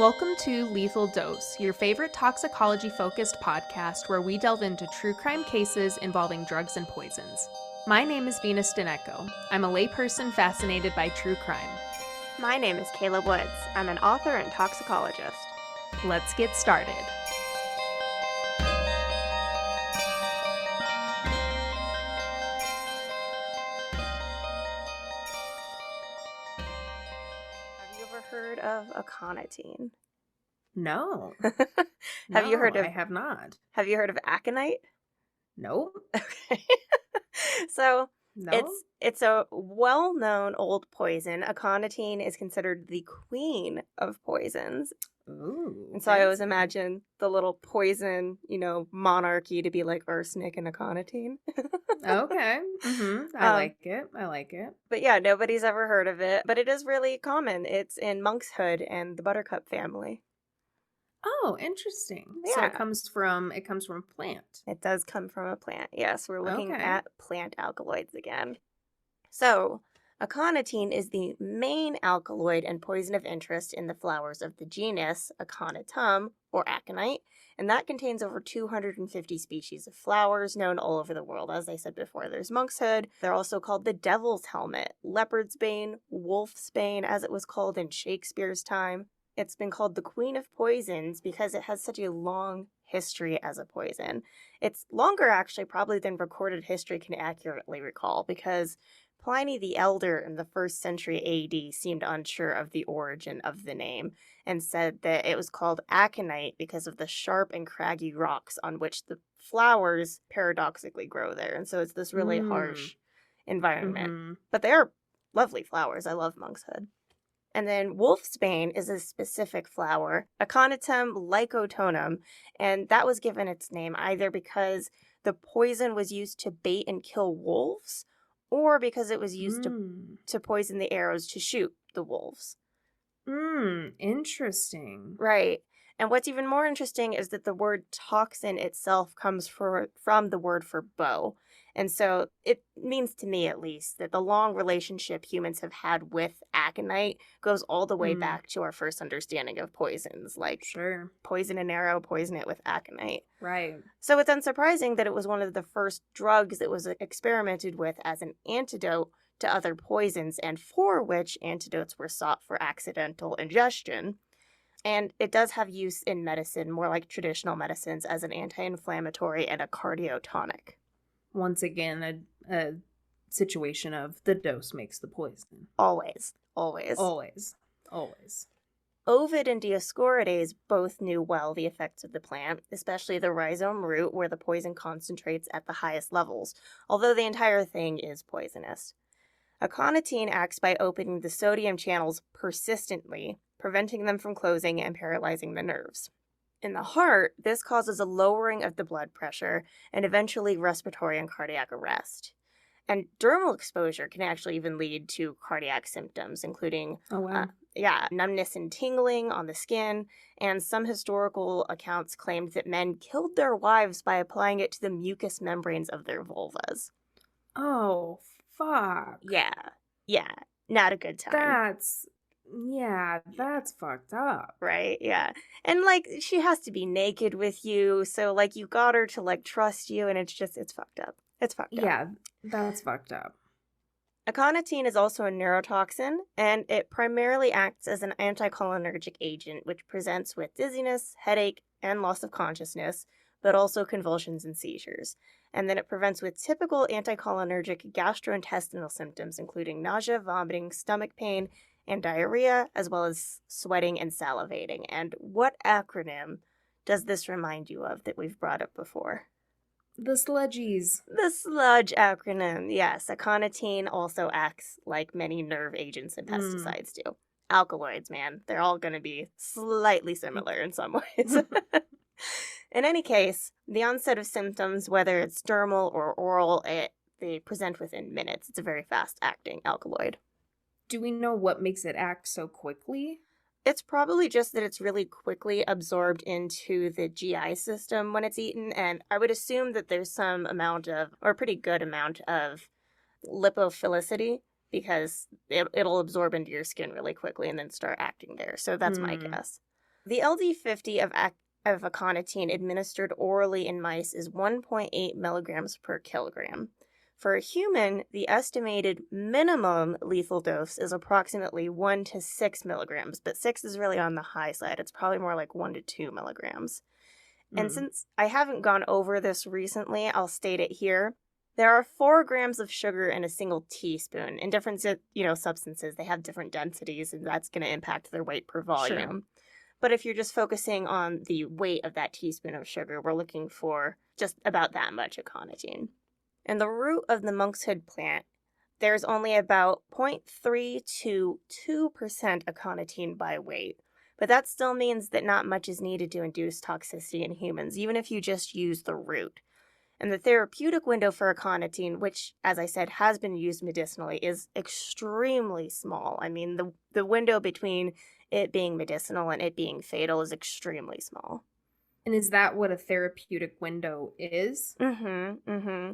Welcome to Lethal Dose, your favorite toxicology-focused podcast where we delve into true crime cases involving drugs and poisons. My name is Venus Dineko. I'm a layperson fascinated by true crime. My name is Kayla Woods. I'm an author and toxicologist. Let's get started. Have you ever heard of Aconitine? No. Have you heard of? I have not. Have you heard of Aconite? Nope. Okay. So No? it's a well-known old poison. Aconitine is considered the queen of poisons. Ooh. And so I always imagine the little poison, monarchy to be like arsenic and Aconitine. Okay. I like it. But yeah, nobody's ever heard of it. But it is really common. It's in monkshood and the buttercup family. Oh, interesting. So Yeah. it comes from a plant. It does come from a plant. Yes, we're looking Okay. at plant alkaloids again. So, aconitine is the main alkaloid and poison of interest in the flowers of the genus Aconitum, or aconite, and that contains over 250 species of flowers known all over the world. As I said before, there's monkshood. They're also called the devil's helmet, leopard's bane, wolf's bane, as it was called in Shakespeare's time. It's been called the Queen of Poisons because it has such a long history as a poison. It's longer, actually, probably than recorded history can accurately recall, because Pliny the Elder in the 1st century AD seemed unsure of the origin of the name and said that it was called aconite because of the sharp and craggy rocks on which the flowers paradoxically grow there. And so it's this really harsh environment. But they are lovely flowers. I love monkshood. And then wolfsbane is a specific flower, Aconitum lycotonum, and that was given its name either because the poison was used to bait and kill wolves, or because it was used to poison the arrows to shoot the wolves. Interesting. Right. And what's even more interesting is that the word toxin itself comes from the word for bow. And so it means, to me at least, that the long relationship humans have had with aconite goes all the way back to our first understanding of poisons, like poison an arrow, poison it with aconite. Right. So it's unsurprising that it was one of the first drugs that was experimented with as an antidote to other poisons, and for which antidotes were sought for accidental ingestion. And it does have use in medicine, more like traditional medicines, as an anti-inflammatory and a cardiotonic. Once again, a situation of the dose makes the poison. Always. Always. Ovid and Dioscorides both knew well the effects of the plant, especially the rhizome root, where the poison concentrates at the highest levels, although the entire thing is poisonous. Aconitine acts by opening the sodium channels persistently, preventing them from closing and paralyzing the nerves. In the heart, this causes a lowering of the blood pressure and eventually respiratory and cardiac arrest. And dermal exposure can actually even lead to cardiac symptoms, including numbness and tingling on the skin, and some historical accounts claimed that men killed their wives by applying it to the mucous membranes of their vulvas. Oh, fuck. Yeah, not a good time. That's fucked up. Right, yeah. And, she has to be naked with you, so, you got her to, trust you, and it's fucked up. It's fucked up. Yeah, that's fucked up. Aconitine is also a neurotoxin, and it primarily acts as an anticholinergic agent, which presents with dizziness, headache, and loss of consciousness, but also convulsions and seizures. And then it prevents with typical anticholinergic gastrointestinal symptoms, including nausea, vomiting, stomach pain, and diarrhea, as well as sweating and salivating. And what acronym does this remind you of that we've brought up before? The sludgies. The sludge acronym, yes. Aconitine also acts like many nerve agents and pesticides do. Alkaloids, man. They're all going to be slightly similar in some ways. In any case, the onset of symptoms, whether it's dermal or oral, they present within minutes. It's a very fast-acting alkaloid. Do we know what makes it act so quickly? It's probably just that it's really quickly absorbed into the GI system when it's eaten, and I would assume that there's some amount of, or a pretty good amount of, lipophilicity, because it'll absorb into your skin really quickly and then start acting there. So that's my guess. The LD50 of aconitine administered orally in mice is 1.8 milligrams per kilogram. For a human, the estimated minimum lethal dose is approximately 1 to 6 milligrams, but 6 is really on the high side. It's probably more like 1 to 2 milligrams. And since I haven't gone over this recently, I'll state it here. There are 4 grams of sugar in a single teaspoon. In different, substances, they have different densities, and that's going to impact their weight per volume. Sure. But if you're just focusing on the weight of that teaspoon of sugar, we're looking for just about that much aconitine. In the root of the monkshood plant, there's only about 0.3 to 2% aconitine by weight. But that still means that not much is needed to induce toxicity in humans, even if you just use the root. And the therapeutic window for aconitine, which, as I said, has been used medicinally, is extremely small. I mean, the window between it being medicinal and it being fatal is extremely small. And is that what a therapeutic window is? And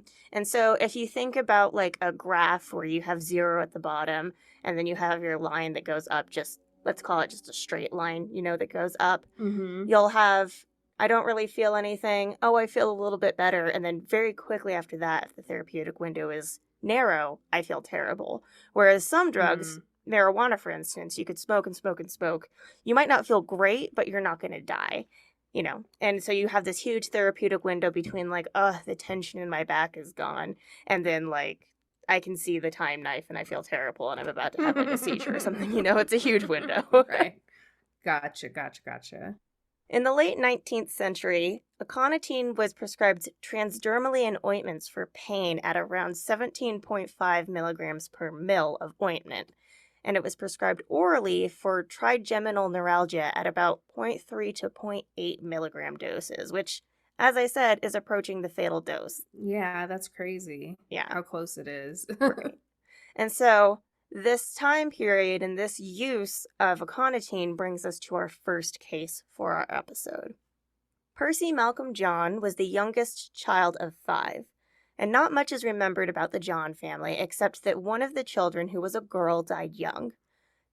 so if you think about like a graph where you have 0 at the bottom and then you have your line that goes up, just let's call it just a straight line, that goes up, you'll have, I don't really feel anything. Oh, I feel a little bit better. And then very quickly after that, if the therapeutic window is narrow, I feel terrible. Whereas some drugs, marijuana, for instance, you could smoke and smoke and smoke. You might not feel great, but you're not going to die. And so you have this huge therapeutic window between like, the tension in my back is gone. And then like, I can see the time knife and I feel terrible and I'm about to have like a seizure or something, it's a huge window. Right. Gotcha. In the late 19th century, aconitine was prescribed transdermally in ointments for pain at around 17.5 milligrams per mil of ointment. And it was prescribed orally for trigeminal neuralgia at about 0.3 to 0.8 milligram doses, which, as I said, is approaching the fatal dose. Yeah, that's crazy. Yeah. How close it is. Right. And so this time period and this use of aconitine brings us to our first case for our episode. Percy Malcolm John was the youngest child of 5. And not much is remembered about the John family, except that one of the children, who was a girl, died young.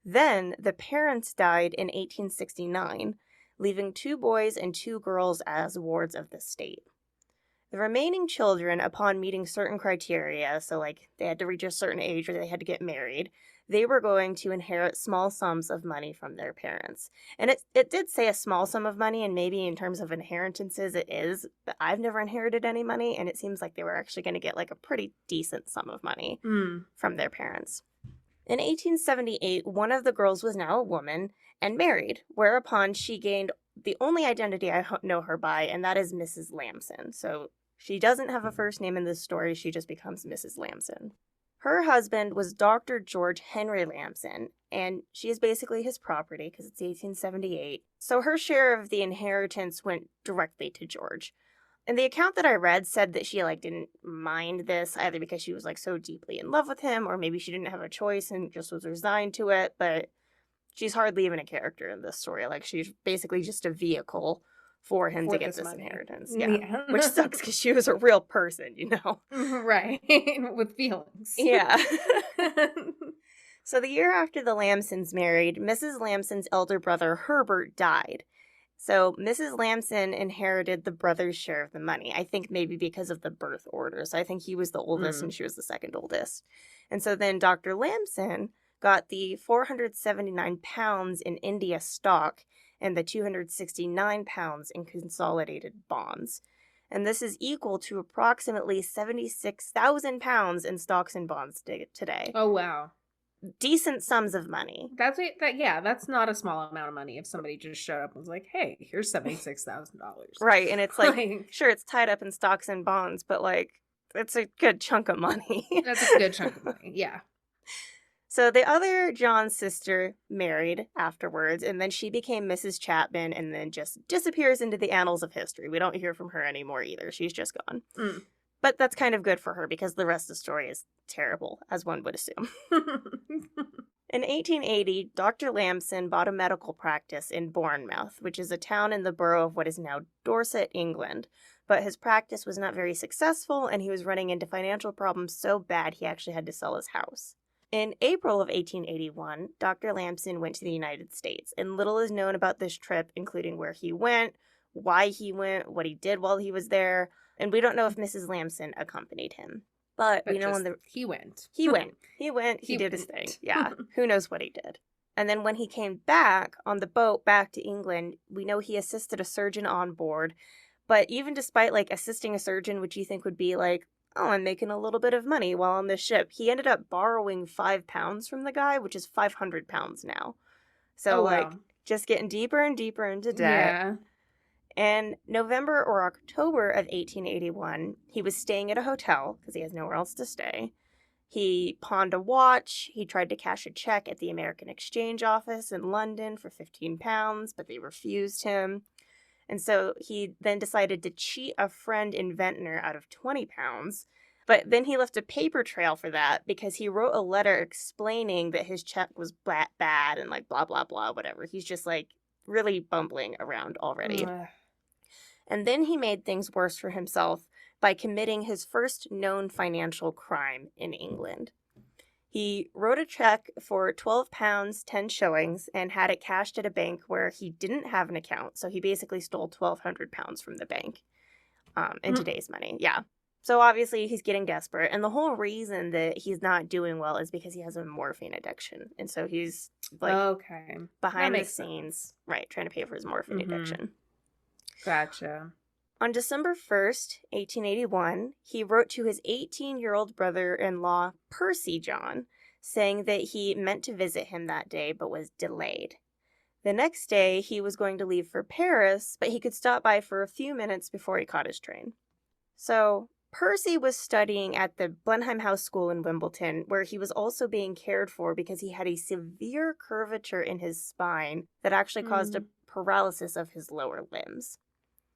Then the parents died in 1869, leaving 2 boys and 2 girls as wards of the state. The remaining children, upon meeting certain criteria, so like they had to reach a certain age or they had to get married, they were going to inherit small sums of money from their parents. And it did say a small sum of money, and maybe in terms of inheritances it is, but I've never inherited any money, and it seems like they were actually going to get like a pretty decent sum of money from their parents. In 1878, one of the girls was now a woman and married, whereupon she gained the only identity I know her by, and that is Mrs. Lamson. So she doesn't have a first name in this story, she just becomes Mrs. Lamson. Her husband was Dr. George Henry Lamson, and she is basically his property because it's 1878. So her share of the inheritance went directly to George. And the account that I read said that she didn't mind this either because she was so deeply in love with him, or maybe she didn't have a choice and just was resigned to it. But she's hardly even a character in this story. She's basically just a vehicle for him to get this inheritance. Yeah. Which sucks because she was a real person, Right. With feelings. Yeah. So the year after the Lamsons married, Mrs. Lamson's elder brother, Herbert, died. So Mrs. Lamson inherited the brother's share of the money. I think maybe because of the birth order. So I think he was the oldest and she was the second oldest. And so then Dr. Lamson got the 479 pounds in India stock and the 269 pounds in consolidated bonds. And this is equal to approximately 76,000 pounds in stocks and bonds today. Oh, wow. Decent sums of money. That's not a small amount of money if somebody just showed up and was like, hey, here's $76,000. Right, and it's sure, it's tied up in stocks and bonds, but it's a good chunk of money. That's a good chunk of money, yeah. So the other John's sister married afterwards, and then she became Mrs. Chapman and then just disappears into the annals of history. We don't hear from her anymore either. She's just gone. But that's kind of good for her because the rest of the story is terrible, as one would assume. In 1880, Dr. Lamson bought a medical practice in Bournemouth, which is a town in the borough of what is now Dorset, England. But his practice was not very successful, and he was running into financial problems so bad he actually had to sell his house. In April of 1881, Dr. Lamson went to the United States, and little is known about this trip, including where he went, why he went, what he did while he was there, and we don't know if Mrs. Lamson accompanied him. But we know just, he went. He went. He did his thing. Yeah. Who knows what he did. And then when he came back on the boat back to England, we know he assisted a surgeon on board. But even despite like assisting a surgeon, which you think would be like, oh, I'm making a little bit of money while on this ship, he ended up borrowing £5 from the guy, which is £500 now. So like just getting deeper and deeper into debt. Yeah. In November or October of 1881, he was staying at a hotel because he has nowhere else to stay. He pawned a watch. He tried to cash a check at the American Exchange Office in London for £15, but they refused him. And so he then decided to cheat a friend in Ventnor out of £20. But then he left a paper trail for that because he wrote a letter explaining that his check was bad and like blah, blah, blah, whatever. He's just like really bumbling around already. And then he made things worse for himself by committing his first known financial crime in England. He wrote a check for £12, 10 shillings, and had it cashed at a bank where he didn't have an account. So he basically stole £1,200 from the bank in today's money. Yeah. So obviously he's getting desperate. And the whole reason that he's not doing well is because he has a morphine addiction. And so he's like behind the scenes, right, trying to pay for his morphine addiction. Gotcha. On December 1st, 1881, he wrote to his 18-year-old brother-in-law, Percy John, saying that he meant to visit him that day but was delayed. The next day, he was going to leave for Paris, but he could stop by for a few minutes before he caught his train. So, Percy was studying at the Blenheim House School in Wimbledon, where he was also being cared for because he had a severe curvature in his spine that actually caused a paralysis of his lower limbs.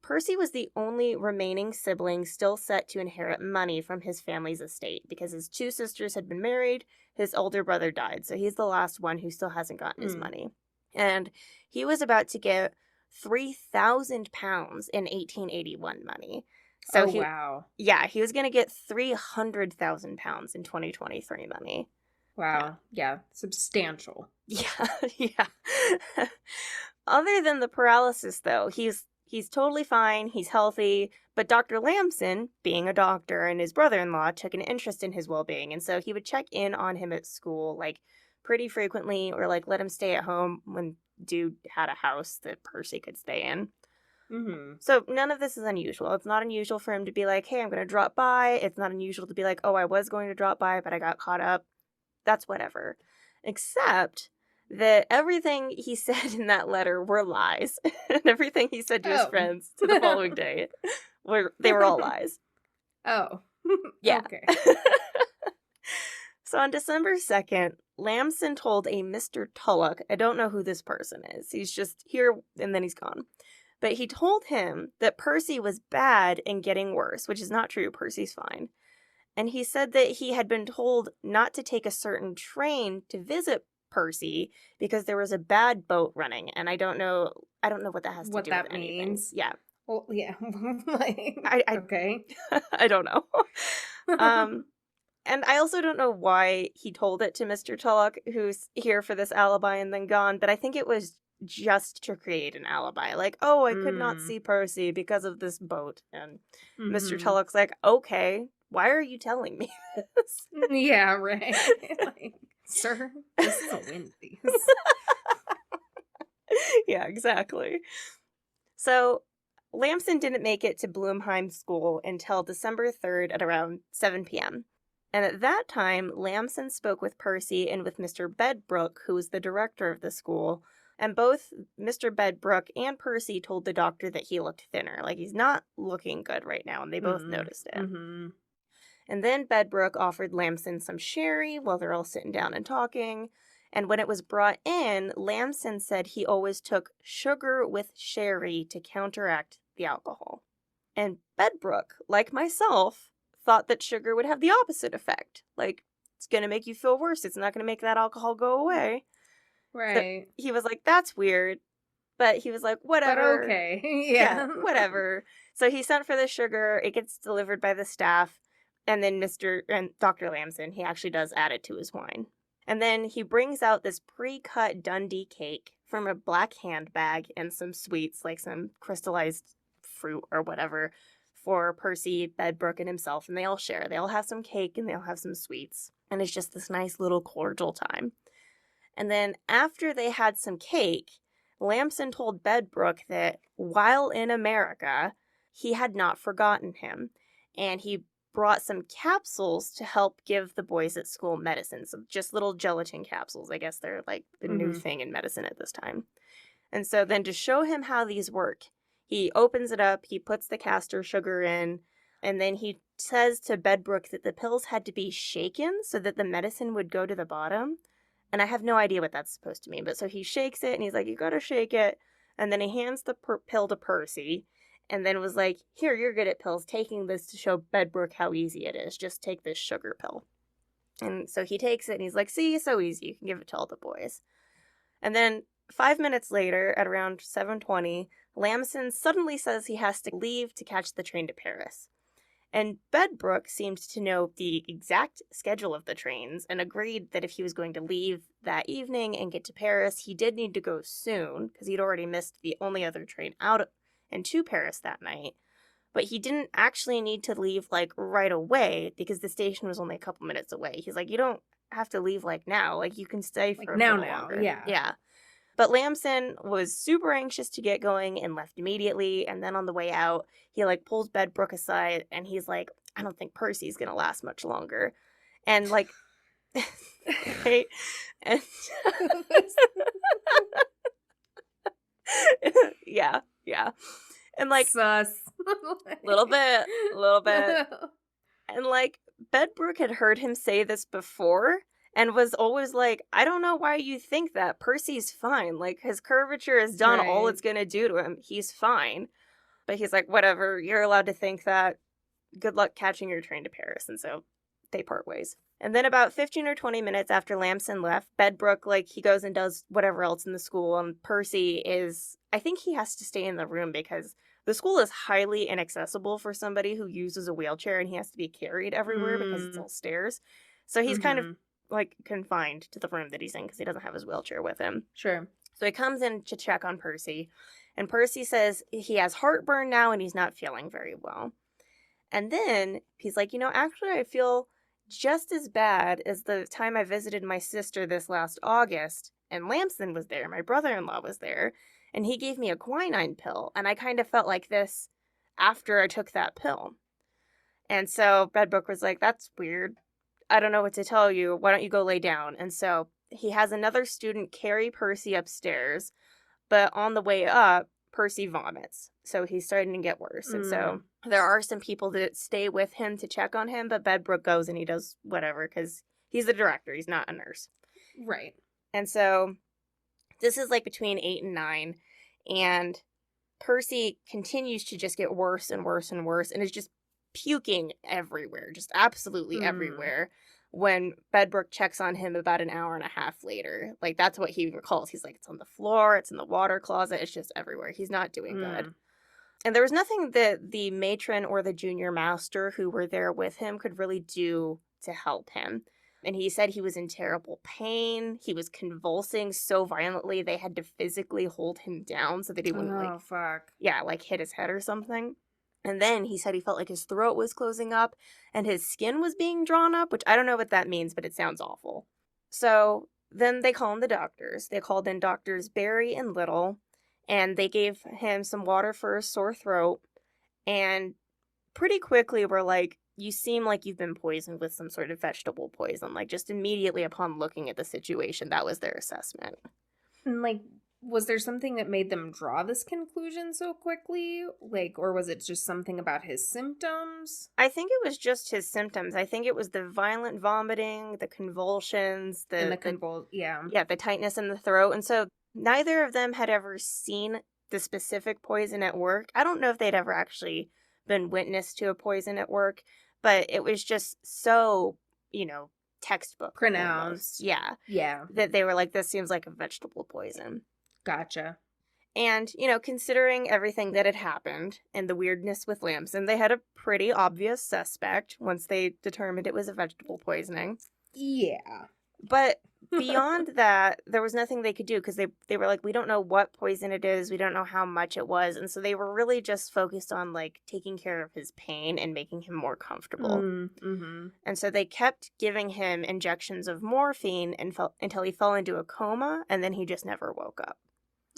Percy was the only remaining sibling still set to inherit money from his family's estate because his two sisters had been married, his older brother died, so he's the last one who still hasn't gotten his money. And he was about to get £3,000 in 1881 money. So wow. Yeah, he was going to get £300,000 in 2023 money. Wow. Yeah, substantial. Yeah. Other than the paralysis, though, he's totally fine, he's healthy, but Dr. Lamson, being a doctor, and his brother-in-law took an interest in his well-being, and so he would check in on him at school, like, pretty frequently, or, like, let him stay at home when dude had a house that Percy could stay in. So none of this is unusual. It's not unusual for him to be like, hey, I'm going to drop by. It's not unusual to be like, oh, I was going to drop by, but I got caught up. That's whatever. Except that everything he said in that letter were lies. And everything he said to his friends to the following day, they were all lies. Oh. Yeah. Okay. So on December 2nd, Lamson told a Mr. Tulloch, I don't know who this person is, he's just here and then he's gone. But he told him that Percy was bad and getting worse, which is not true. Percy's fine. And he said that he had been told not to take a certain train to visit Percy because there was a bad boat running. And I don't know what that has to do with anything. What that means. Yeah. Well, yeah. Okay. I don't know. And I also don't know why he told it to Mr. Tulloch, who's here for this alibi and then gone, but I think it was just to create an alibi. Like, oh, I could not see Percy because of this boat. And Mr. Tulloch's like, okay, why are you telling me this? Yeah, right. Like, sir, this is a wind piece. Yeah, exactly. So Lamson didn't make it to Bloomheim School until December 3rd at around 7 p.m. And at that time, Lamson spoke with Percy and with Mr. Bedbrook, who was the director of the school, and both Mr. Bedbrook and Percy told the doctor that he looked thinner. Like, he's not looking good right now, and they both noticed it. And then Bedbrook offered Lamson some sherry while they're all sitting down and talking. And when it was brought in, Lamson said he always took sugar with sherry to counteract the alcohol. And Bedbrook, like myself, thought that sugar would have the opposite effect. Like, it's going to make you feel worse. It's not going to make that alcohol go away. Right. So he was like, that's weird. But he was like, whatever. But okay. Yeah, whatever. So he sent for the sugar. It gets delivered by the staff. And then Dr. Lamson, he actually does add it to his wine. And then he brings out this pre-cut Dundee cake from a black handbag and some sweets, like some crystallized fruit or whatever, for Percy, Bedbrook, and himself. And they all share. They all have some cake and they all have some sweets. And it's just this nice little cordial time. And then after they had some cake, Lamson told Bedbrook that while in America, he had not forgotten him. And he brought some capsules to help give the boys at school medicine. So just little gelatin capsules. I guess they're like the new thing in medicine at this time. And so then to show him how these work, he opens it up, he puts the castor sugar in, and then he says to Bedbrook that the pills had to be shaken so that the medicine would go to the bottom. And I have no idea what that's supposed to mean. But so he shakes it and he's like, you gotta shake it. And then he hands the pill to Percy. And then was like, here, you're good at pills, taking this to show Bedbrook how easy it is. Just take this sugar pill. And so he takes it and he's like, see, so easy. You can give it to all the boys. And then 5 minutes later, at around 7:20, Lamson suddenly says he has to leave to catch the train to Paris. And Bedbrook seemed to know the exact schedule of the trains and agreed that if he was going to leave that evening and get to Paris, he did need to go soon because he'd already missed the only other train out and to Paris that night. But he didn't actually need to leave, like, right away because the station was only a couple minutes away. He's like, you don't have to leave, like, now. Like, you can stay for a little longer. Yeah. Yeah. But Lamson was super anxious to get going and left immediately. And then on the way out, he, like, pulls Bedbrook aside and he's like, I don't think Percy's going to last much longer. And, like, right? And yeah. And, like, sus. little bit. And, like, Bedbrook had heard him say this before and was always like, I don't know why you think that. Percy's fine. Like, his curvature has done all it's going to do to him. He's fine. But he's like, whatever, you're allowed to think that. Good luck catching your train to Paris. And so they part ways. And then about 15 or 20 minutes after Lamson left, Bedbrook, like, he goes and does whatever else in the school. And Percy is, I think he has to stay in the room because the school is highly inaccessible for somebody who uses a wheelchair and he has to be carried everywhere because it's all stairs. So he's kind of, like, confined to the room that he's in because he doesn't have his wheelchair with him. Sure. So he comes in to check on Percy. And Percy says he has heartburn now and he's not feeling very well. And then he's like, actually I feel just as bad as the time I visited my sister this last August, and Lamson was there, my brother-in-law was there, and he gave me a quinine pill, and I kind of felt like this after I took that pill. And so Bedbrook was like, that's weird. I don't know what to tell you. Why don't you go lay down? And so he has another student carry Percy upstairs, but on the way up, Percy vomits. So he's starting to get worse. And so there are some people that stay with him to check on him, but Bedbrook goes and he does whatever because he's the director. He's not a nurse. Right. And so this is like between 8 and 9. And Percy continues to just get worse and worse and worse and is just puking everywhere, just absolutely everywhere. When Bedbrook checks on him about an hour and a half later. Like, that's what he recalls. He's like, it's on the floor, it's in the water closet, it's just everywhere. He's not doing good. And there was nothing that the matron or the junior master who were there with him could really do to help him. And he said he was in terrible pain. He was convulsing so violently they had to physically hold him down so that he wouldn't, like hit his head or something. And then he said he felt like his throat was closing up and his skin was being drawn up, which I don't know what that means, but it sounds awful. So then they call in the doctors. They called in doctors Barry and Little, and they gave him some water for a sore throat. And pretty quickly were like, you seem like you've been poisoned with some sort of vegetable poison. Like, just immediately upon looking at the situation, that was their assessment. And, like, was there something that made them draw this conclusion so quickly? Like, or was it just something about his symptoms? I think it was just his symptoms. I think it was the violent vomiting, the convulsions, the tightness in the throat. And so neither of them had ever seen the specific poison at work. I don't know if they'd ever actually been witness to a poison at work, but it was just so, textbook. Pronounced. Almost. Yeah. That they were like, this seems like a vegetable poison. Gotcha. And, considering everything that had happened and the weirdness with Lamson, they had a pretty obvious suspect once they determined it was a vegetable poisoning. Yeah. But beyond that, there was nothing they could do because they were like, we don't know what poison it is. We don't know how much it was. And so they were really just focused on like taking care of his pain and making him more comfortable. Mm-hmm. And so they kept giving him injections of morphine until he fell into a coma, and then he just never woke up.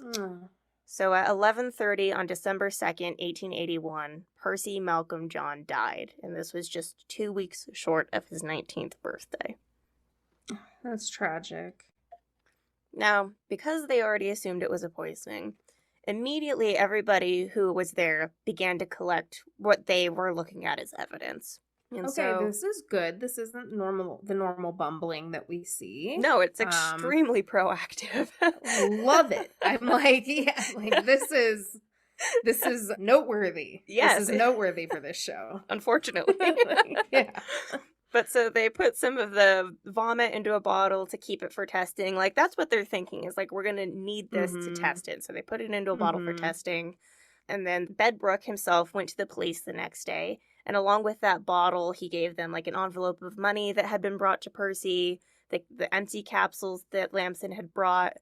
Mm. So at 11:30 on December 2nd, 1881, Percy Malcolm John died, and this was just 2 weeks short of his 19th birthday. That's tragic. Now, because they already assumed it was a poisoning, immediately everybody who was there began to collect what they were looking at as evidence. And Okay, this is good. This isn't the normal bumbling that we see. No, it's extremely proactive. Love it. I'm like, yeah, like this is noteworthy. Yes. This is noteworthy for this show. Unfortunately. Yeah. But so they put some of the vomit into a bottle to keep it for testing. Like, that's what they're thinking is, like, we're going to need this to test it. So they put it into a bottle for testing. And then Bedbrook himself went to the police the next day. And along with that bottle, he gave them, like, an envelope of money that had been brought to Percy, the empty capsules that Lamson had brought,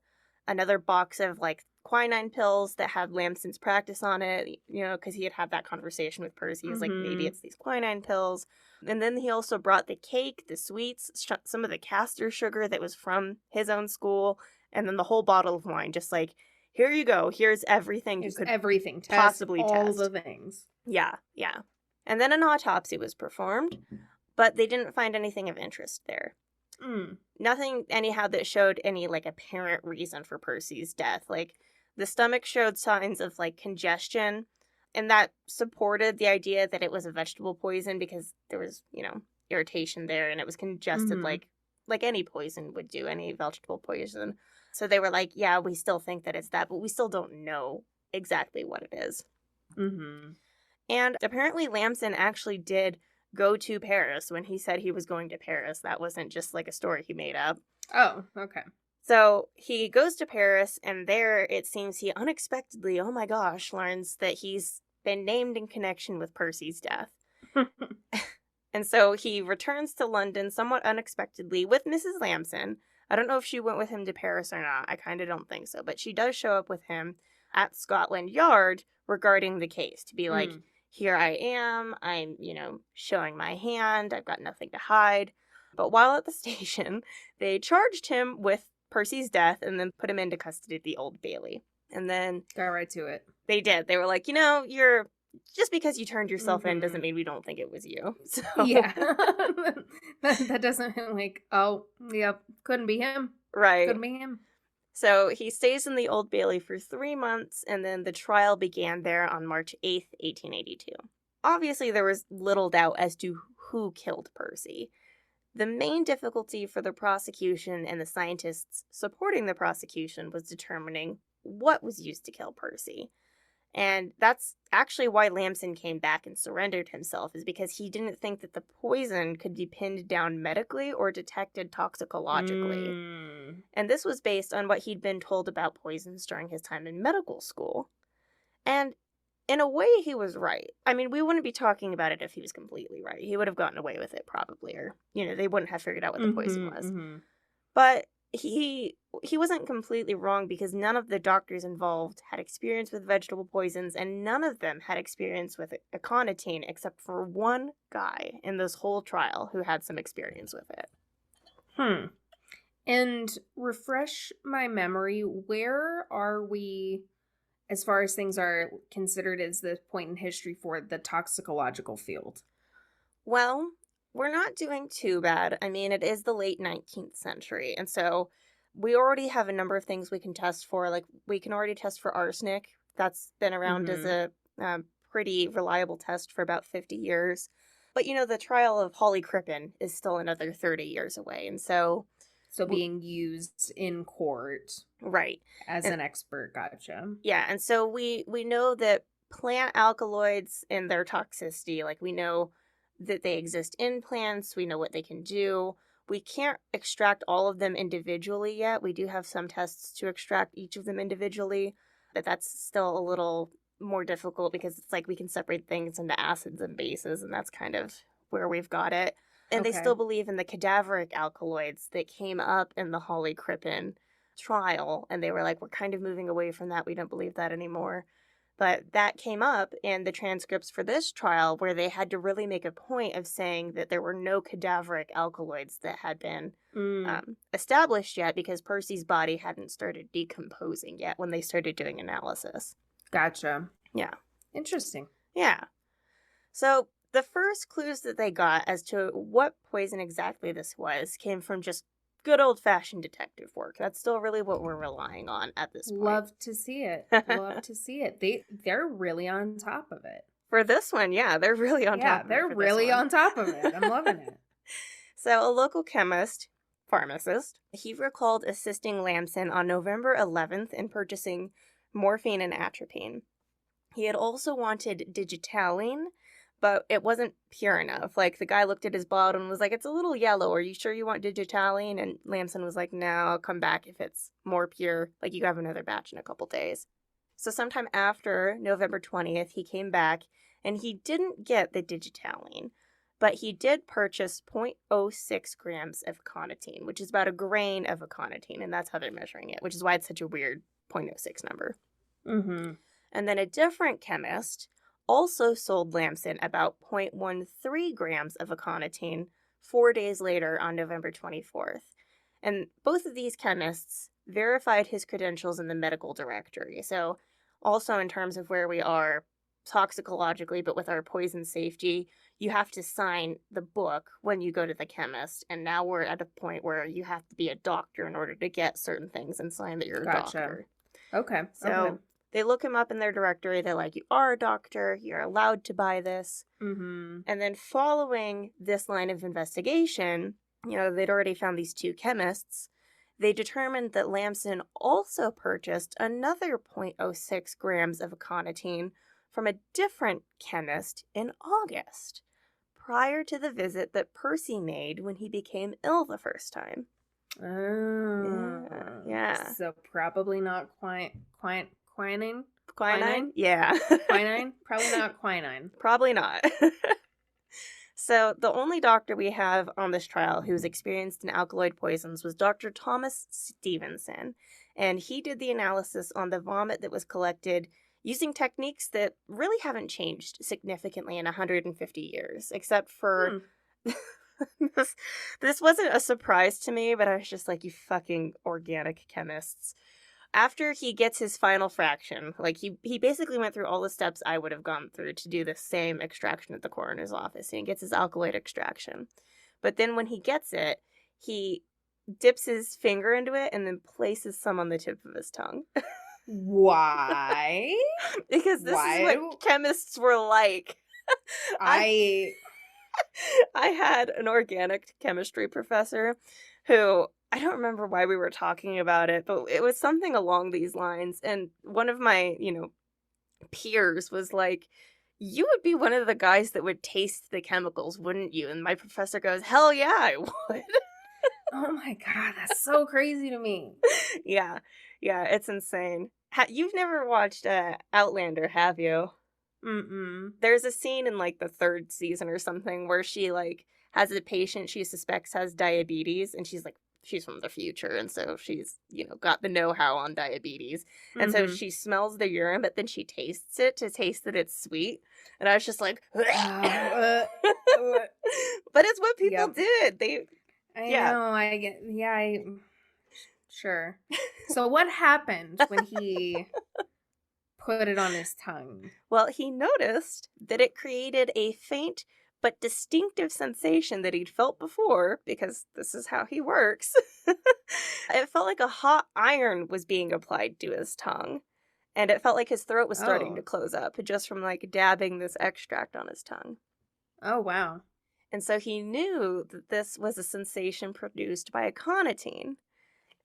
another box of, like, quinine pills that had Lamson's practice on it, you know, because he had that conversation with Percy. He was like, maybe it's these quinine pills. And then he also brought the cake, the sweets, some of the castor sugar that was from his own school, and then the whole bottle of wine. Just like, here you go. Here's everything you could everything. possibly test. All test. the things. Yeah, yeah. And then an autopsy was performed, but they didn't find anything of interest there. Nothing, anyhow, that showed any, like, apparent reason for Percy's death. Like, the stomach showed signs of, like, congestion, and that supported the idea that it was a vegetable poison because there was, you know, irritation there, and it was congested like any poison would do, any vegetable poison. So they were like, yeah, we still think that it's that, but we still don't know exactly what it is. And apparently Lamson actually did go to Paris when he said he was going to Paris. That wasn't just like a story he made up. Oh, okay. So he goes to Paris, and there it seems he unexpectedly, oh my gosh, learns that he's been named in connection with Percy's death. And so he returns to London somewhat unexpectedly with Mrs. Lamson. I don't know if she went with him to Paris or not. I kind of don't think so. But she does show up with him at Scotland Yard regarding the case to be like, here I am. I'm, you know, showing my hand. I've got nothing to hide. But while at the station, they charged him with Percy's death and then put him into custody at the Old Bailey. And then got right to it. They did. They were like, you know, you're just because you turned yourself in doesn't mean we don't think it was you. So yeah. that doesn't like, oh, yep, couldn't be him. Right. Couldn't be him. So he stays in the Old Bailey for 3 months, and then the trial began there on March 8th, 1882. Obviously, there was little doubt as to who killed Percy. The main difficulty for the prosecution and the scientists supporting the prosecution was determining what was used to kill Percy. And that's actually why Lamson came back and surrendered himself, is because he didn't think that the poison could be pinned down medically or detected toxicologically. And this was based on what he'd been told about poisons during his time in medical school. And in a way, he was right. I mean, we wouldn't be talking about it if he was completely right. He would have gotten away with it probably, or, you know, they wouldn't have figured out what the poison was. But he wasn't completely wrong because none of the doctors involved had experience with vegetable poisons, and none of them had experience with Aconitine except for one guy in this whole trial who had some experience with it. And refresh my memory, where are we as far as things are considered as the point in history for the toxicological field? Well, we're not doing too bad. I mean, it is the late 19th century, and so we already have a number of things we can test for. Like, we can already test for arsenic. That's been around as a pretty reliable test for about 50 years. But, you know, the trial of polycripin is still another 30 years away, and so being used in court. Right. As an expert, gotcha. Yeah, and so we know that plant alkaloids and their toxicity, like, we know that they exist in plants, we know what they can do. We can't extract all of them individually yet. We do have some tests to extract each of them individually, but that's still a little more difficult because it's like we can separate things into acids and bases, and that's kind of where we've got it. And they Okay. still believe in the cadaveric alkaloids that came up in the Holly Crippen trial. And they were like, we're kind of moving away from that. We don't believe that anymore. But that came up in the transcripts for this trial where they had to really make a point of saying that there were no cadaveric alkaloids that had been Mm, established yet because Percy's body hadn't started decomposing yet when they started doing analysis. gotcha. Yeah. Interesting. Yeah. So the first clues that they got as to what poison exactly this was came from just good old-fashioned detective work. That's still really what we're relying on at this point. Love to see it. Love to see it. They're really on top of it. For this one, yeah, they're really on top of it They're for this really one. on top of it. I'm loving it. So a local chemist, pharmacist, he recalled assisting Lamson on November 11th in purchasing morphine and atropine. He had also wanted digitaline, but it wasn't pure enough. Like, the guy looked at his bottle and was like, it's a little yellow. Are you sure you want digitaline? And Lamson was like, no, I'll come back if it's more pure. Like, you have another batch in a couple days. So sometime after November 20th, he came back and he didn't get the digitaline, but he did purchase 0.06 grams of aconitine, which is about a grain of aconitine, and that's how they're measuring it, which is why it's such a weird 0.06 number. Mm-hmm. And then a different chemist also sold Lamson about 0.13 grams of aconitine 4 days later on November 24th. And both of these chemists verified his credentials in the medical directory. So, also in terms of where we are toxicologically, but with our poison safety, you have to sign the book when you go to the chemist. And now we're at a point where you have to be a doctor in order to get certain things and sign that you're a Gotcha. doctor. Okay. So Okay. they look him up in their directory. They're like, you are a doctor. You're allowed to buy this. Mm-hmm. And then following this line of investigation, they'd already found these two chemists. They determined that Lamson also purchased another 0.06 grams of aconitine from a different chemist in August, prior to the visit that Percy made when he became ill the first time. Yeah. So probably not quinine? Quinine? Yeah. Quinine? Probably not quinine. Probably not. So the only doctor we have on this trial who's experienced in alkaloid poisons was Dr. Thomas Stevenson, and he did the analysis on the vomit that was collected using techniques that really haven't changed significantly in 150 years, except for this wasn't a surprise to me, but I was just like, you fucking organic chemists. After he gets his final fraction, like he basically went through all the steps I would have gone through to do the same extraction at the coroner's office. He gets his alkaloid extraction. But then when he gets it, he dips his finger into it and then places some on the tip of his tongue. Why? Because this is what chemists were like. I had an organic chemistry professor who, I don't remember why we were talking about it, but it was something along these lines. And one of my, peers was like, you would be one of the guys that would taste the chemicals, wouldn't you? And my professor goes, hell yeah, I would. Oh my God, that's so crazy to me. Yeah, it's insane. You've never watched Outlander, have you? Mm-mm. There's a scene in like the 3rd season or something where she like has a patient she suspects has diabetes, and she's from the future, and so she's got the know-how on diabetes, and so she smells the urine, but then she tastes it to taste that it's sweet, and I was just like, but it's what people did. I know. I get. Yeah. Sure. So what happened when he put it on his tongue? Well, he noticed that it created a faint but distinctive sensation that he'd felt before, because this is how he works. It felt like a hot iron was being applied to his tongue, and it felt like his throat was starting to close up just from like dabbing this extract on his tongue. Oh, wow. And so he knew that this was a sensation produced by aconitine.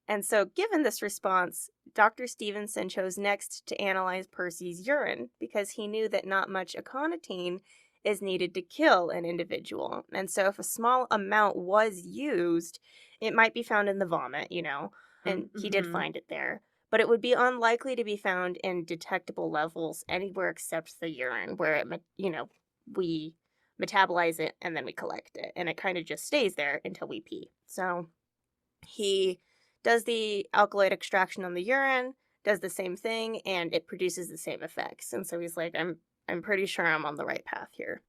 And so, given this response, Dr. Stevenson chose next to analyze Percy's urine, because he knew that not much aconitine is needed to kill an individual. And so if a small amount was used, it might be found in the vomit, and he did find it there. But it would be unlikely to be found in detectable levels anywhere except the urine, where we metabolize it, and then we collect it. And it kind of just stays there until we pee. So he does the alkaloid extraction on the urine, does the same thing, and it produces the same effects. And so he's like, I'm pretty sure I'm on the right path here.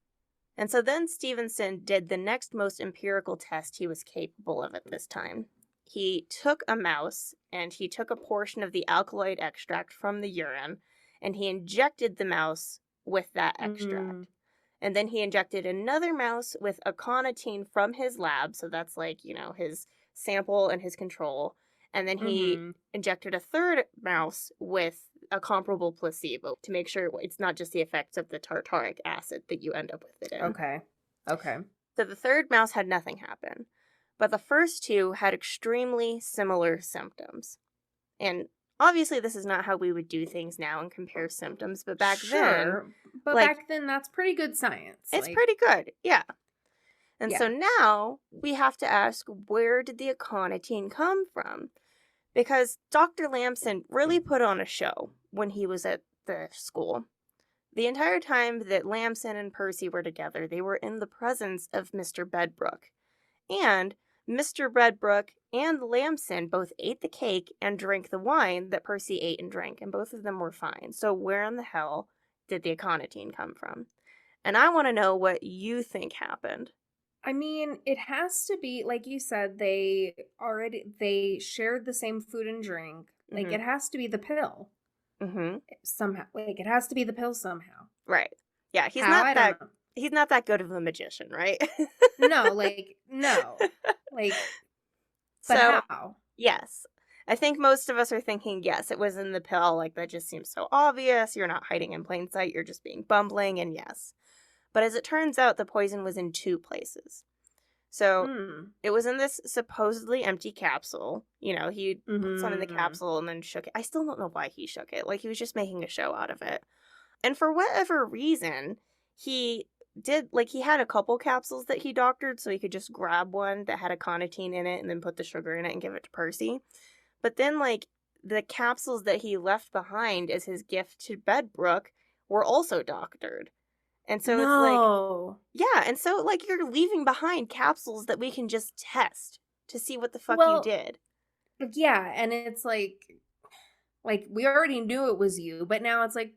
And so then Stevenson did the next most empirical test he was capable of at this time. He took a mouse and he took a portion of the alkaloid extract from the urine and he injected the mouse with that extract. And then he injected another mouse with aconitine from his lab. So that's like, you know, his sample and his control. And then he injected a third mouse with a comparable placebo to make sure it's not just the effects of the tartaric acid that you end up with it in. Okay. So the third mouse had nothing happen. But the first two had extremely similar symptoms. And obviously this is not how we would do things now and compare symptoms, but back then... But back then, that's pretty good science. It's pretty good, yeah. And so now we have to ask, where did the aconitine come from? Because Dr. Lamson really put on a show when he was at the school. The entire time that Lamson and Percy were together, they were in the presence of Mr. Bedbrook. And Mr. Bedbrook and Lamson both ate the cake and drank the wine that Percy ate and drank, and both of them were fine. So where in the hell did the aconitine come from? And I want to know what you think happened. I mean, it has to be, like you said, they shared the same food and drink. Like, it has to be the pill. Somehow. Like, it has to be the pill somehow. Right. Yeah, he's not that good of a magician, right? No. Like, but so, how? Yes. I think most of us are thinking, yes, it was in the pill. Like, that just seems so obvious. You're not hiding in plain sight. You're just being bumbling, and yes. But as it turns out, the poison was in two places. So it was in this supposedly empty capsule. You know, he put some in the capsule and then shook it. I still don't know why he shook it. Like, he was just making a show out of it. And for whatever reason, he had a couple capsules that he doctored so he could just grab one that had aconitine in it and then put the sugar in it and give it to Percy. But then, like, the capsules that he left behind as his gift to Bedbrook were also doctored. And so it's like, yeah, and so, like, you're leaving behind capsules that we can just test to see what the fuck you did. Yeah, and it's like, we already knew it was you, but now it's like...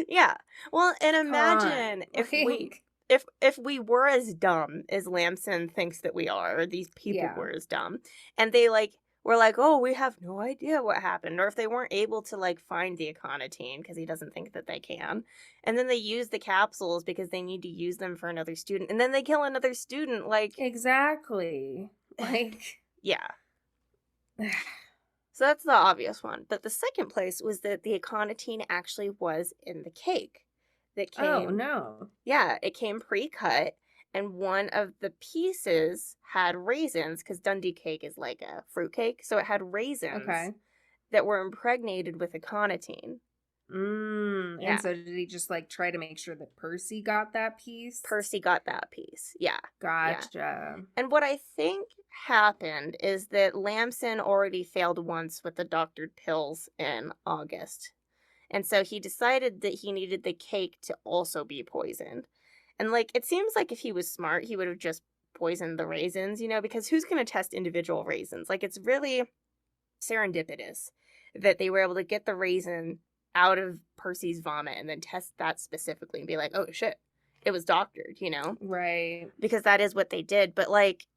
Yeah. Well, and imagine if we were as dumb as Lamson thinks that we are, or these people were as dumb, and they, like, were like, oh, we have no idea what happened. Or if they weren't able to, like, find the aconitine because he doesn't think that they can. And then they use the capsules because they need to use them for another student. And then they kill another student, like... Exactly. Like... Yeah. So that's the obvious one. But the second place was that the aconitine actually was in the cake. That came... Oh, no. Yeah, it came pre-cut. And one of the pieces had raisins, because Dundee cake is like a fruit cake. So it had raisins that were impregnated with aconitine. Yeah. And so did he just, like, try to make sure that Percy got that piece? Percy got that piece, yeah. Gotcha. Yeah. And what I think happened is that Lamson already failed once with the doctored pills in August. And so he decided that he needed the cake to also be poisoned. And, like, it seems like if he was smart, he would have just poisoned the raisins, you know, because who's going to test individual raisins? Like, it's really serendipitous that they were able to get the raisin out of Percy's vomit and then test that specifically and be like, oh, shit, it was doctored, you know? Right. Because that is what they did. But, like,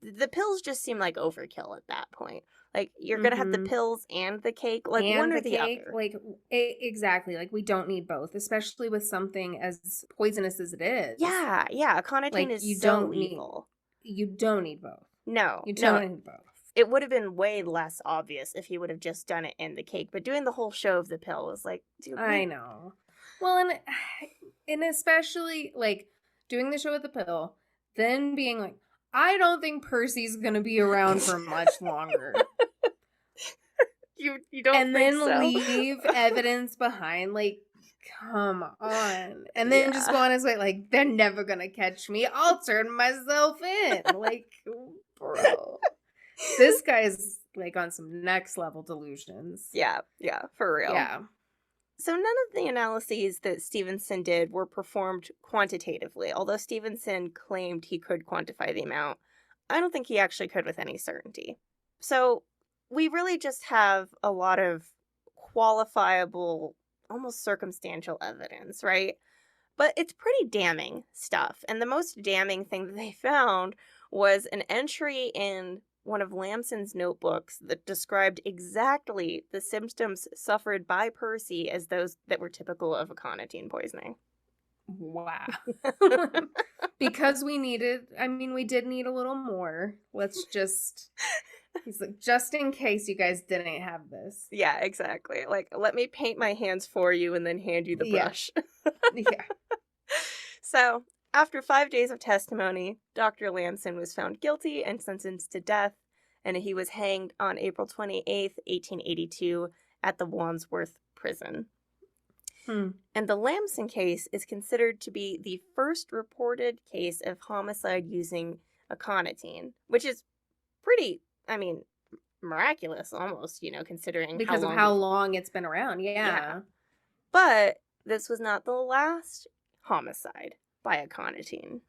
the pills just seem like overkill at that point. Like, you're going to have the pills and the cake, like, and one or the the cake, other. Like, exactly. Like, we don't need both, especially with something as poisonous as it is. Yeah, yeah. Aconitine is so lethal. You don't need both. No. You don't need both. It would have been way less obvious if he would have just done it in the cake. But doing the whole show of the pill was like, dude. I know. Well, and especially, like, doing the show with the pill, then being like, I don't think Percy's going to be around for much longer. You don't and think then so? leave evidence behind, like, come on. And then just go on his way, like, they're never gonna catch me. I'll turn myself in. Like, bro. This guy's, like, on some next level delusions. Yeah, for real. Yeah. So none of the analyses that Stevenson did were performed quantitatively. Although Stevenson claimed he could quantify the amount, I don't think he actually could with any certainty. So we really just have a lot of qualifiable, almost circumstantial evidence, right? But it's pretty damning stuff. And the most damning thing that they found was an entry in one of Lamson's notebooks that described exactly the symptoms suffered by Percy as those that were typical of aconitine poisoning. Wow. Because we did need a little more. He's like, just in case you guys didn't have this. Yeah, exactly. Like, let me paint my hands for you and then hand you the brush. Yeah. So, after 5 days of testimony, Dr. Lamson was found guilty and sentenced to death, and he was hanged on April 28th, 1882, at the Wandsworth prison. And the Lamson case is considered to be the first reported case of homicide using aconitine, which is pretty, miraculous almost, considering because of how long it's been around. Yeah. But this was not the last homicide by aconitine.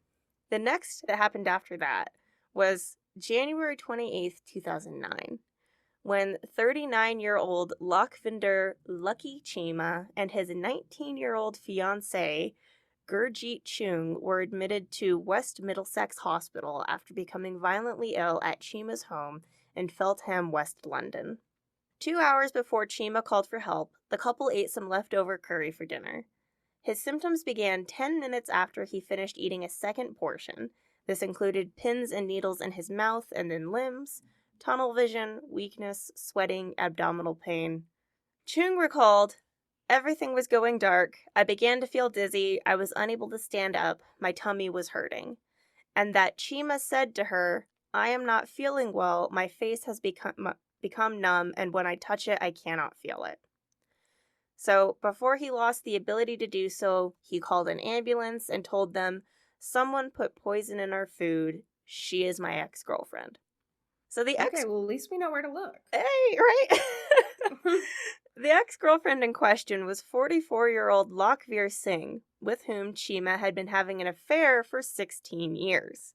The next that happened after that was January 28th, 2009, when 39-year-old Lochvinder Lucky Chima and his 19-year-old fiancée, Gurjeet Chung, were admitted to West Middlesex Hospital after becoming violently ill at Chima's home in Feltham, West London. 2 hours before Chima called for help, the couple ate some leftover curry for dinner. His symptoms began 10 minutes after he finished eating a second portion. This included pins and needles in his mouth and in limbs, tunnel vision, weakness, sweating, abdominal pain. Chung recalled, "Everything was going dark. I began to feel dizzy. I was unable to stand up. My tummy was hurting." And that Chima said to her, "I am not feeling well. My face has become numb, and when I touch it, I cannot feel it." So, before he lost the ability to do so, he called an ambulance and told them, "Someone put poison in our food. She is my ex-girlfriend." So Okay, well, at least we know where to look. Hey, right? The ex-girlfriend in question was 44-year-old Lochveer Singh, with whom Chima had been having an affair for 16 years.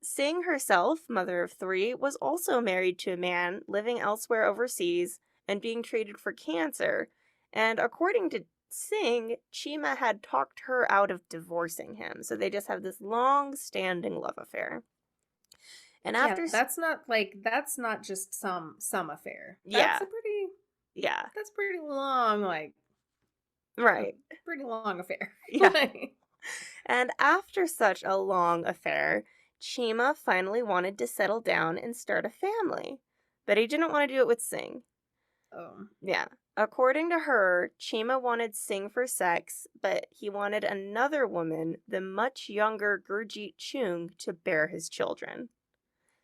Singh herself, mother of 3, was also married to a man living elsewhere overseas and being treated for cancer, and according to Singh, Chima had talked her out of divorcing him, so they just have this long-standing love affair. And after that's not just some affair. That's that's pretty long, right. Pretty long affair. Yeah. And after such a long affair, Chima finally wanted to settle down and start a family, but he didn't want to do it with Singh. Oh. Yeah. According to her, Chima wanted Singh for sex, but he wanted another woman, the much younger Gurjeet Chung, to bear his children.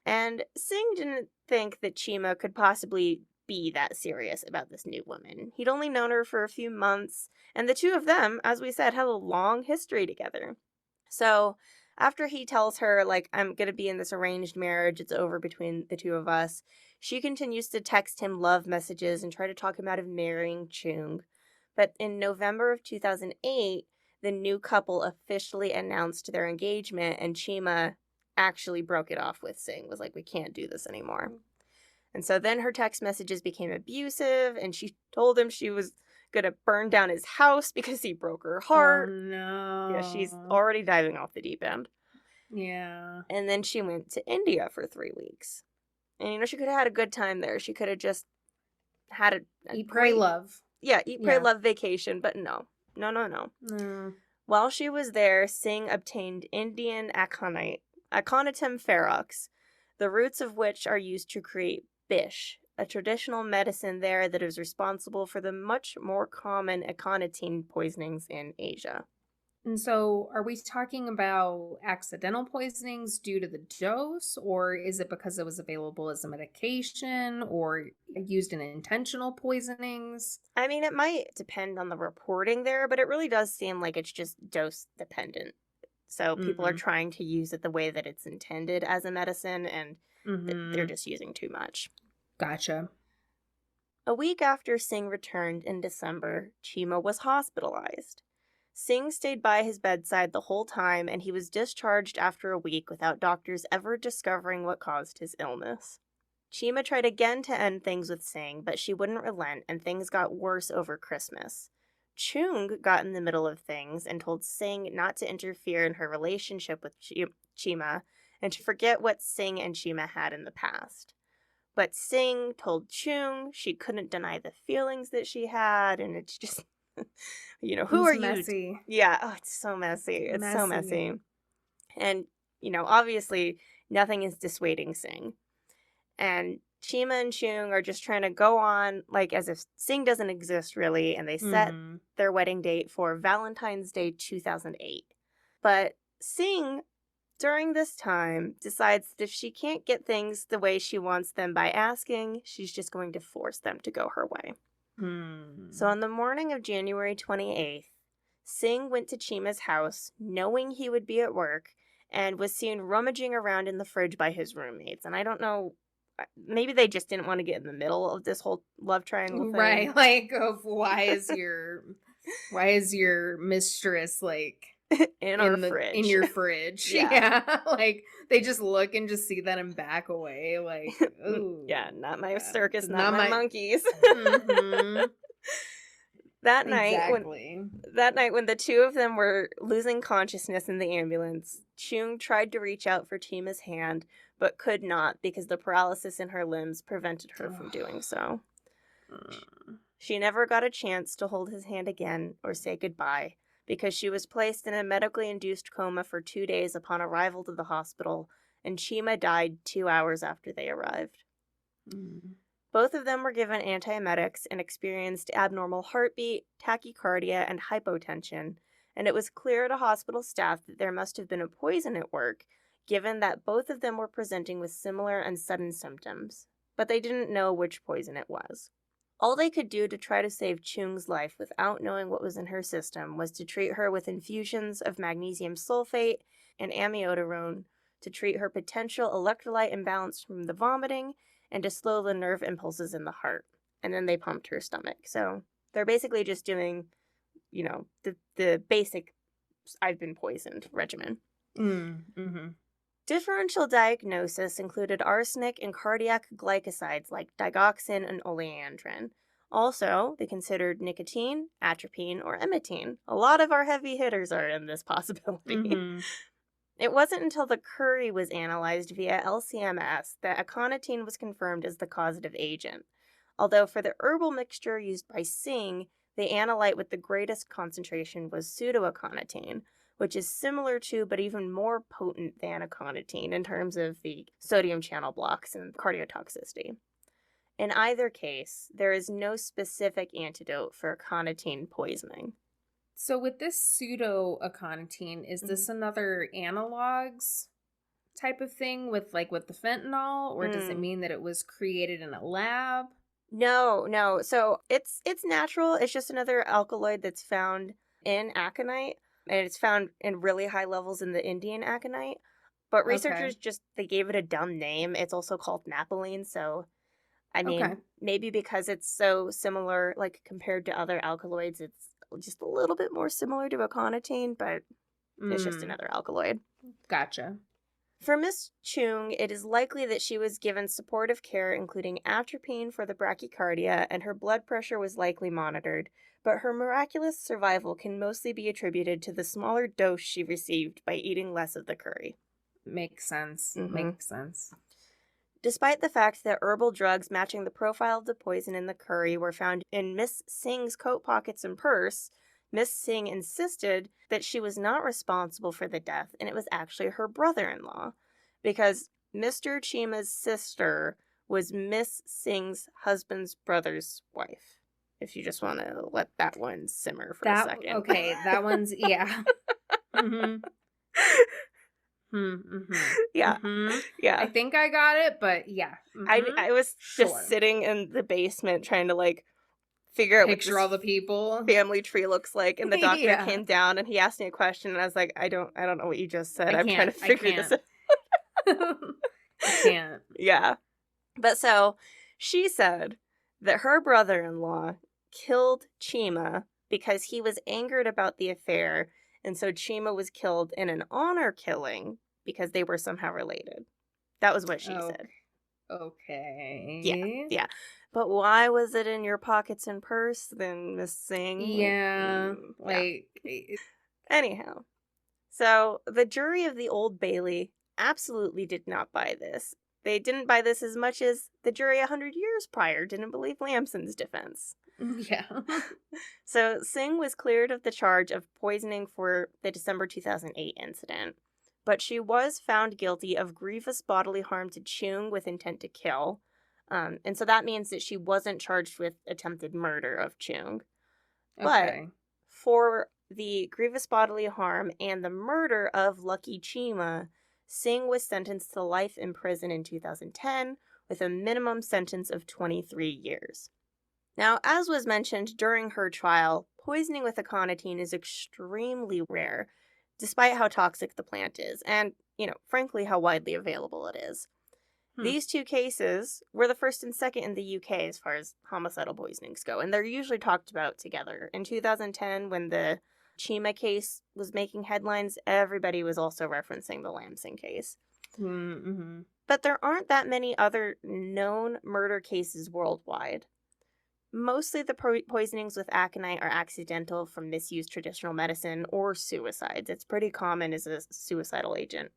And Singh didn't think that Chima could possibly be that serious about this new woman. He'd only known her for a few months, and the two of them, as we said, had a long history together. So, after he tells her, I'm going to be in this arranged marriage, it's over between the two of us, she continues to text him love messages and try to talk him out of marrying Chung. But in November of 2008, the new couple officially announced their engagement, and Chima actually broke it off with Singh, was like, "We can't do this anymore." And so then her text messages became abusive, and she told him she was going to burn down his house because he broke her heart. Oh, no. Yeah, she's already diving off the deep end. Yeah. And then she went to India for 3 weeks. And, she could have had a good time there. She could have just had a eat, pray, love. Yeah, eat, pray, love vacation, but no. While she was there, Singh obtained Indian Aconitum ferox, the roots of which are used to create bish, a traditional medicine there that is responsible for the much more common aconitine poisonings in Asia. And so, are we talking about accidental poisonings due to the dose, or is it because it was available as a medication, or used in intentional poisonings? It might depend on the reporting there, but it really does seem like it's just dose dependent. So people are trying to use it the way that it's intended as a medicine, and they're just using too much. Gotcha. A week after Singh returned in December, Chima was hospitalized. Singh stayed by his bedside the whole time, and he was discharged after a week without doctors ever discovering what caused his illness. Chima tried again to end things with Singh, but she wouldn't relent, and things got worse over Christmas. Chung got in the middle of things and told Singh not to interfere in her relationship with Chima and to forget what Singh and Chima had in the past. But Singh told Chung she couldn't deny the feelings that she had, and it's just, who It's are you? messy. Yeah, oh, it's so messy. It's so messy. And, obviously nothing is dissuading Singh. And Chima and Chung are just trying to go on like as if Singh doesn't exist really, and they set their wedding date for Valentine's Day 2008. But Singh, during this time, decides that if she can't get things the way she wants them by asking, she's just going to force them to go her way. So on the morning of January 28th, Singh went to Chima's house, knowing he would be at work, and was seen rummaging around in the fridge by his roommates. And I don't know, maybe they just didn't want to get in the middle of this whole love triangle thing. Right, like, why is your mistress, like, in your fridge? Yeah. Like, they just look and just see that and back away, like, ooh. Yeah, not my circus, not my monkeys. That night, when the two of them were losing consciousness in the ambulance, Chung tried to reach out for Chima's hand, but could not because the paralysis in her limbs prevented her from doing so. She never got a chance to hold his hand again or say goodbye because she was placed in a medically induced coma for 2 days upon arrival to the hospital, and Chima died 2 hours after they arrived. Both of them were given antiemetics and experienced abnormal heartbeat, tachycardia, and hypotension, and it was clear to hospital staff that there must have been a poison at work, given that both of them were presenting with similar and sudden symptoms, but they didn't know which poison it was. All they could do to try to save Chung's life without knowing what was in her system was to treat her with infusions of magnesium sulfate and amiodarone to treat her potential electrolyte imbalance from the vomiting and to slow the nerve impulses in the heart. And then they pumped her stomach. So they're basically just doing, the basic I've been poisoned regimen. Differential diagnosis included arsenic and cardiac glycosides like digoxin and oleandrin. Also, they considered nicotine, atropine, or emetine. A lot of our heavy hitters are in this possibility. It wasn't until the curry was analyzed via LCMS that aconitine was confirmed as the causative agent. Although for the herbal mixture used by Singh, the analyte with the greatest concentration was pseudoaconitine, which is similar to but even more potent than aconitine in terms of the sodium channel blocks and cardiotoxicity. In either case, there is no specific antidote for aconitine poisoning. So with this pseudoaconitine, is this another analogs type of thing with the fentanyl, or does it mean that it was created in a lab? No. So it's natural. It's just another alkaloid that's found in aconite, and it's found in really high levels in the Indian aconite. But researchers they gave it a dumb name. It's also called naphthalene. So, I mean, maybe because it's so similar, like compared to other alkaloids, it's just a little bit more similar to aconitine, but it's just another alkaloid. Gotcha. For Miss Chung, it is likely that she was given supportive care, including atropine for the bradycardia, and her blood pressure was likely monitored, but her miraculous survival can mostly be attributed to the smaller dose she received by eating less of the curry. Makes sense. Makes sense. Despite the fact that herbal drugs matching the profile of the poison in the curry were found in Miss Singh's coat pockets and purse, Miss Singh insisted that she was not responsible for the death, and it was actually her brother-in-law, because Mr. Chima's sister was Miss Singh's husband's brother's wife. If you just want to let that one simmer for a second. Okay, that one's, yeah. Yeah. Yeah. I think I got it, but yeah. I was just sitting in the basement trying to figure out picture all the people family tree looks like, and the doctor came down and he asked me a question, and I was like, I don't know what you just said. I'm trying to figure this out. I can't. Yeah. But so she said that her brother-in-law killed Chima because he was angered about the affair, and so Chima was killed in an honor killing because they were somehow related. That was what she said. Okay. Yeah. But why was it in your pockets and purse then, Miss Singh? Yeah, Anyhow, so the jury of the Old Bailey absolutely did not buy this. They didn't buy this as much as the jury 100 years prior didn't believe Lamson's defense. Yeah. So Singh was cleared of the charge of poisoning for the December 2008 incident, but she was found guilty of grievous bodily harm to Chung with intent to kill. And so that means that she wasn't charged with attempted murder of Chung. But for the grievous bodily harm and the murder of Lucky Chima, Singh was sentenced to life in prison in 2010 with a minimum sentence of 23 years. Now, as was mentioned during her trial, poisoning with aconitine is extremely rare, despite how toxic the plant is, and, frankly, how widely available it is. These two cases were the first and second in the UK as far as homicidal poisonings go, and they're usually talked about together. In 2010, when the Chima case was making headlines, everybody was also referencing the Lamson case. Mm-hmm. But there aren't that many other known murder cases worldwide. Mostly the poisonings with aconite are accidental from misused traditional medicine or suicides. It's pretty common as a suicidal agent.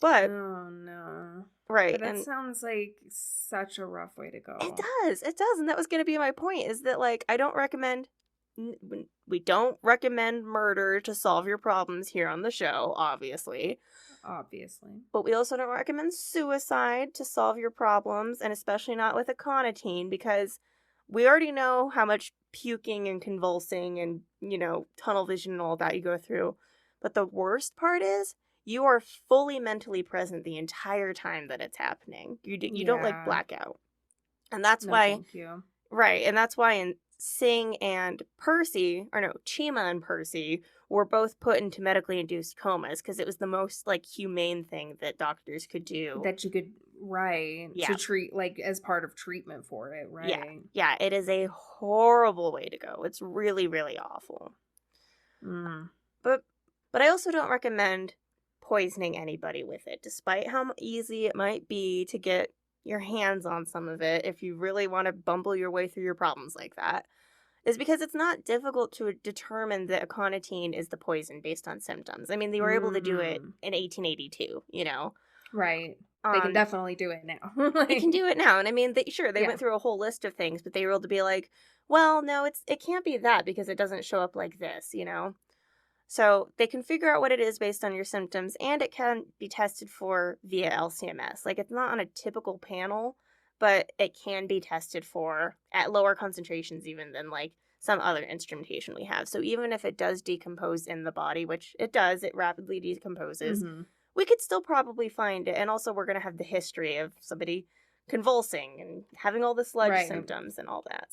But oh no. Right. But that sounds like such a rough way to go. It does. And that was going to be my point, is that, I don't recommend, we don't recommend murder to solve your problems here on the show, obviously. But we also don't recommend suicide to solve your problems, and especially not with aconitine, because we already know how much puking and convulsing and, tunnel vision and all that you go through. But the worst part is, you are fully mentally present the entire time that it's happening. You don't black out. And that's why. Thank you. Right. And that's why in Chima and Percy were both put into medically induced comas, because it was the most humane thing that doctors could do. That you could, to treat, as part of treatment for it, right? Yeah. It is a horrible way to go. It's really, really awful. But I also don't recommend poisoning anybody with it, despite how easy it might be to get your hands on some of it if you really want to bumble your way through your problems like that, is because it's not difficult to determine that aconitine is the poison based on symptoms. I mean, they were able to do it in 1882, Right. They can definitely do it now. They can do it now. And I mean, they went through a whole list of things, but they were able to be like, well, no, it can't be that because it doesn't show up like this, So they can figure out what it is based on your symptoms, and it can be tested for via LCMS. It's not on a typical panel, but it can be tested for at lower concentrations even than some other instrumentation we have. So even if it does decompose in the body, which it does, it rapidly decomposes, we could still probably find it. And also we're going to have the history of somebody convulsing and having all the sludge symptoms and all that.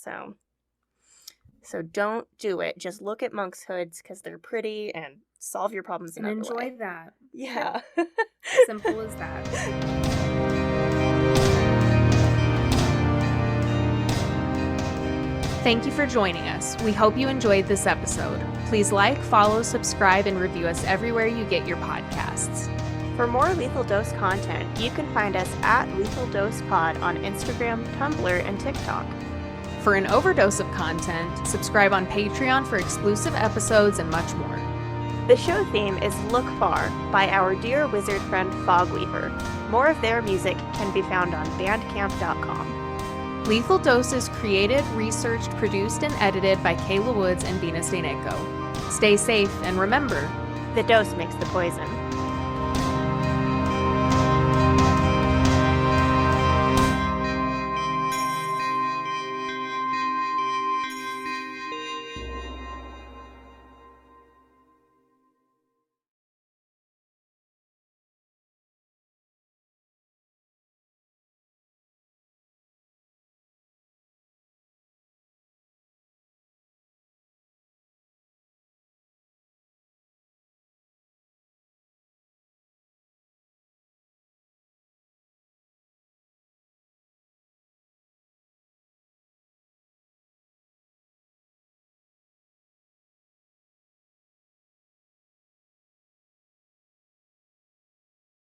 So don't do it. Just look at monk's hoods because they're pretty and solve your problems and another way. Enjoy that. Yeah. Simple as that. Thank you for joining us. We hope you enjoyed this episode. Please follow, subscribe, and review us everywhere you get your podcasts. For more Lethal Dose content, you can find us at Lethal Dose Pod on Instagram, Tumblr, and TikTok. For an overdose of content, subscribe on Patreon for exclusive episodes and much more. The show theme is Look Far by our dear wizard friend Fogweaver. More of their music can be found on bandcamp.com. Lethal Dose is created, researched, produced, and edited by Kayla Woods and Venus Daneco. Stay safe, and remember, the dose makes the poison.